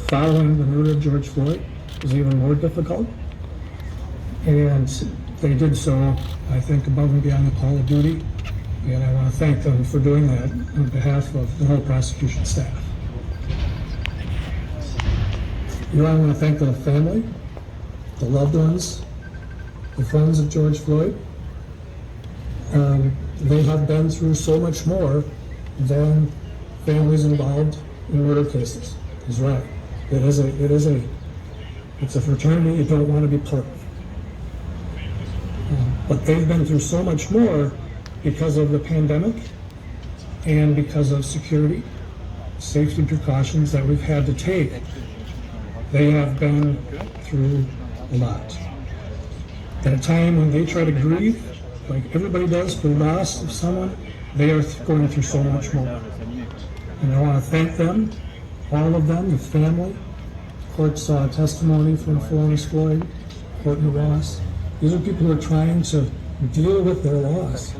following the murder of George Floyd was even more difficult. And they did so, I think, above and beyond the call of duty. And I want to thank them for doing that on behalf of the whole prosecution staff. I want to thank the family, the loved ones, the friends of George Floyd. They have been through so much more than families involved in murder cases. He's right. It's a fraternity you don't want to be part of. But they've been through so much more because of the pandemic and because of security, safety precautions that we've had to take. They have been through a lot. At a time when they try to grieve, like everybody does for the loss of someone, they are going through so much more. And I want to thank them, all of them, the family. The court saw a testimony from Florence Floyd, Courtney Ross. These are people who are trying to deal with their loss,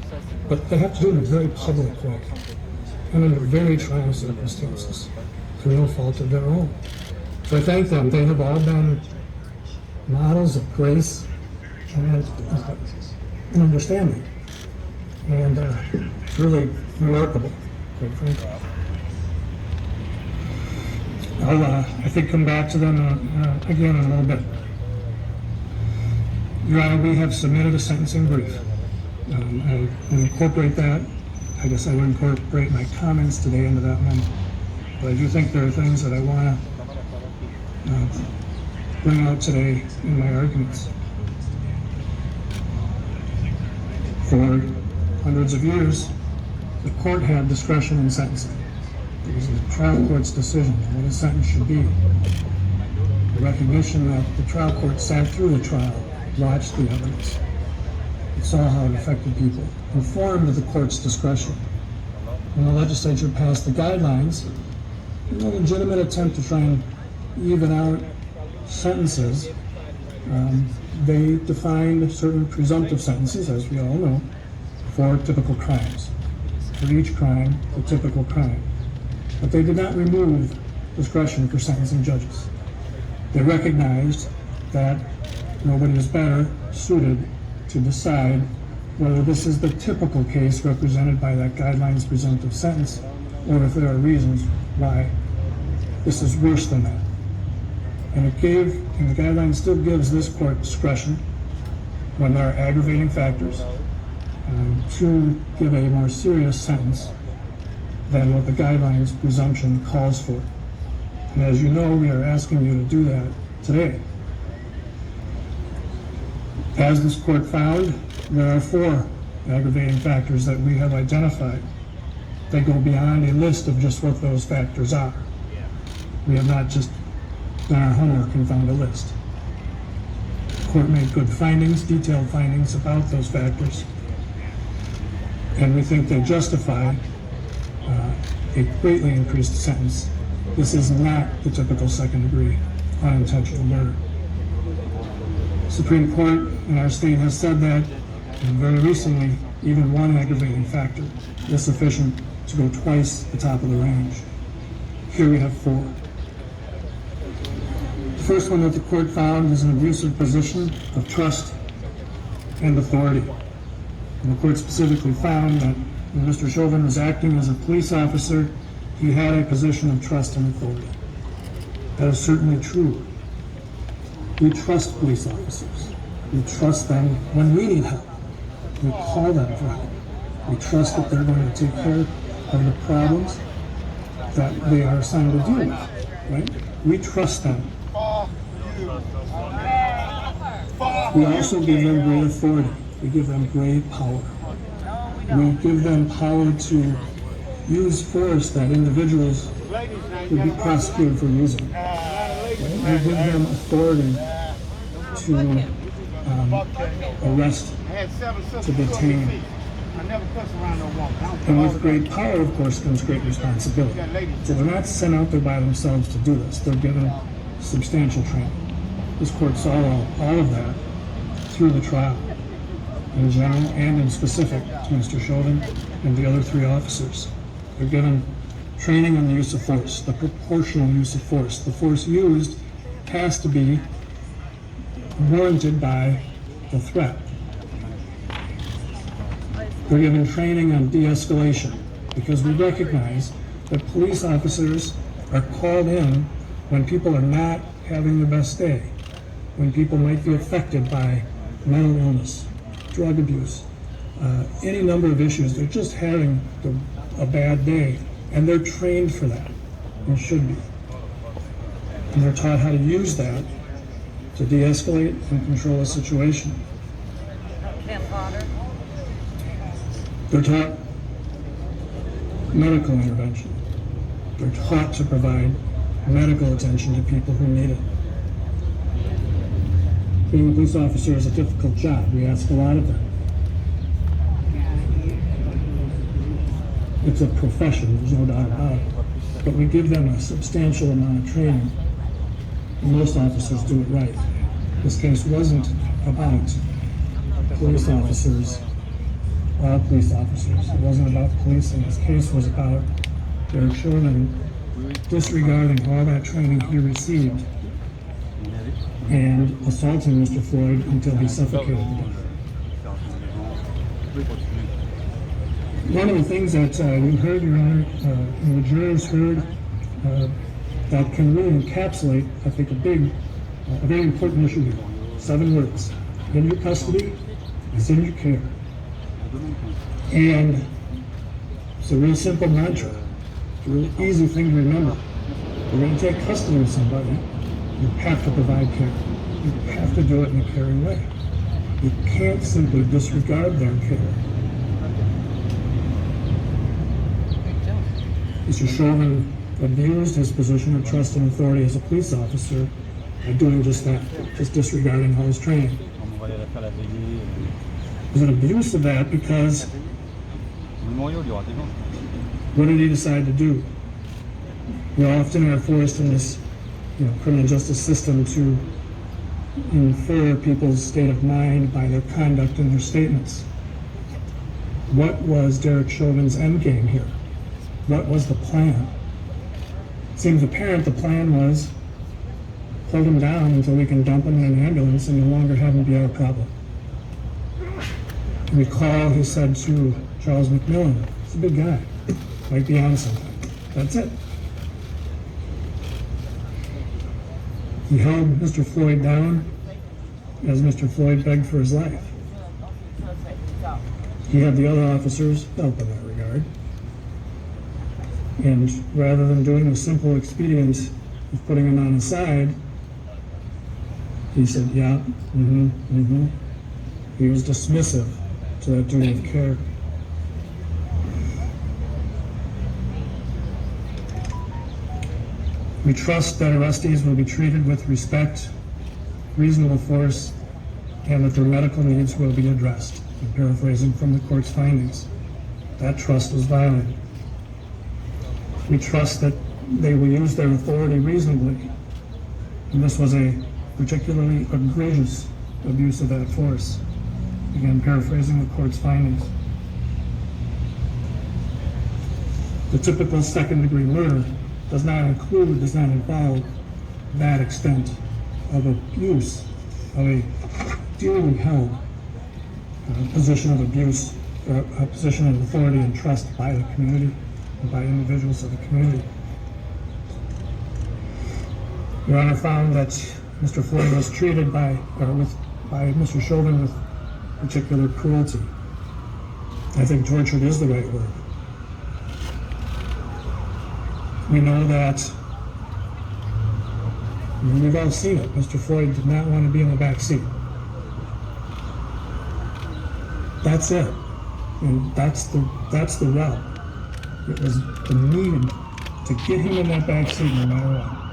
but they have to do it in a very public way and under very trying circumstances through no fault of their own. So I thank them. They have all been models of grace and understanding. And it's really remarkable, quite frankly. I'll, I think, come back to them again in a little bit. Your Honor, we have submitted a sentencing brief. I will incorporate that. I guess I would incorporate my comments today into that memo. But I do think there are things that I want to bring out today in my arguments. For hundreds of years, the court had discretion in sentencing. It was the trial court's decision on what a sentence should be. The recognition that the trial court sat through the trial, watched the evidence, and saw how it affected people, informed of the court's discretion. When the legislature passed the guidelines, in a legitimate attempt to try and even out sentences, they defined certain presumptive sentences, as we all know, for typical crimes. For each crime, the typical crime. But they did not remove discretion for sentencing judges. They recognized that nobody is better suited to decide whether this is the typical case represented by that guideline's presumptive sentence, or if there are reasons why this is worse than that. And the guideline still gives this court discretion when there are aggravating factors to give a more serious sentence than what the guideline's presumption calls for. And as you know, we are asking you to do that today. As this court found, there are 4 aggravating factors that we have identified. They go beyond a list of just what those factors are. We have not just done our homework and found a list. The court made good findings, detailed findings about those factors, and we think they justify a greatly increased sentence. This is not the typical second-degree unintentional murder. The Supreme Court in our state has said that, and very recently, even one aggravating factor is sufficient to go twice the top of the range. Here we have 4. The first one that the court found is an abusive position of trust and authority. And the court specifically found that when Mr. Chauvin was acting as a police officer, he had a position of trust and authority. That is certainly true. We trust police officers. We trust them when we need help. We call them for help. We trust that they're going to take care of the problems that they are assigned to deal with, right? We trust them. We also give them great authority. We give them great power. We give them power to use force that individuals would be prosecuted for using. Right? We give them authority to arrest, to detain. And with great power, of course, comes great responsibility. So they're not sent out there by themselves to do this. They're given substantial training. This court saw all of that through the trial, in general and in specific to Mr. Chauvin and the other 3 officers. They're given training on the use of force, the proportional use of force. The force used has to be warranted by the threat. We're given training on de-escalation because we recognize that police officers are called in when people are not having their best day, when people might be affected by mental illness, drug abuse, any number of issues. They're just having a bad day, and they're trained for that, and should be. And they're taught how to use that to de-escalate and control a situation. They're taught medical intervention. They're taught to provide medical attention to people who need it. Being a police officer is a difficult job. We ask a lot of them. It's a profession, there's no doubt about it. But we give them a substantial amount of training. And most officers do it right. This case wasn't about police officers, all police officers. It wasn't about policing. This case was about George Chauvin disregarding all that training he received and assaulting Mr. Floyd until he suffocated to death. One of the things that we heard, Your Honor, and the jurors heard, that can really encapsulate, I think, a very important issue here. 7 words: in your custody is in your care. And it's a real simple mantra. It's a really easy thing to remember. If you're going to take custody of somebody, you have to provide care. You have to do it in a caring way. You can't simply disregard their care. Mr. Chauvin abused his position of trust and authority as a police officer by doing just that, just disregarding all his training. It was an abuse of that because what did he decide to do? We often are forced in this criminal justice system to infer people's state of mind by their conduct and their statements. What was Derek Chauvin's end game here? What was the plan? It seems apparent the plan was hold him down until we can dump him in an ambulance and no longer have him be our problem. Recall he said to Charles McMillan, he's a big guy, might be on something. That's it. He held Mr. Floyd down as Mr. Floyd begged for his life. He had the other officers help in that regard. And rather than doing the simple expedient of putting him on his side, he said, yeah, He was dismissive to that duty of care. We trust that arrestees will be treated with respect, reasonable force, and that their medical needs will be addressed. I'm paraphrasing from the court's findings. That trust was violated. We trust that they will use their authority reasonably, and this was a particularly egregious abuse of that force. Again, paraphrasing the court's findings. The typical second-degree murder does not involve that extent of abuse, of a dearly held position of abuse, a position of authority and trust by the community and by individuals of the community. Your Honor found that Mr. Floyd was treated by Mr. Chauvin with particular cruelty. I think tortured is the right word. We know that, we've all seen it, Mr. Floyd did not want to be in the back seat. That's it. And that's the rub. It was the need to get him in that back seat no matter what.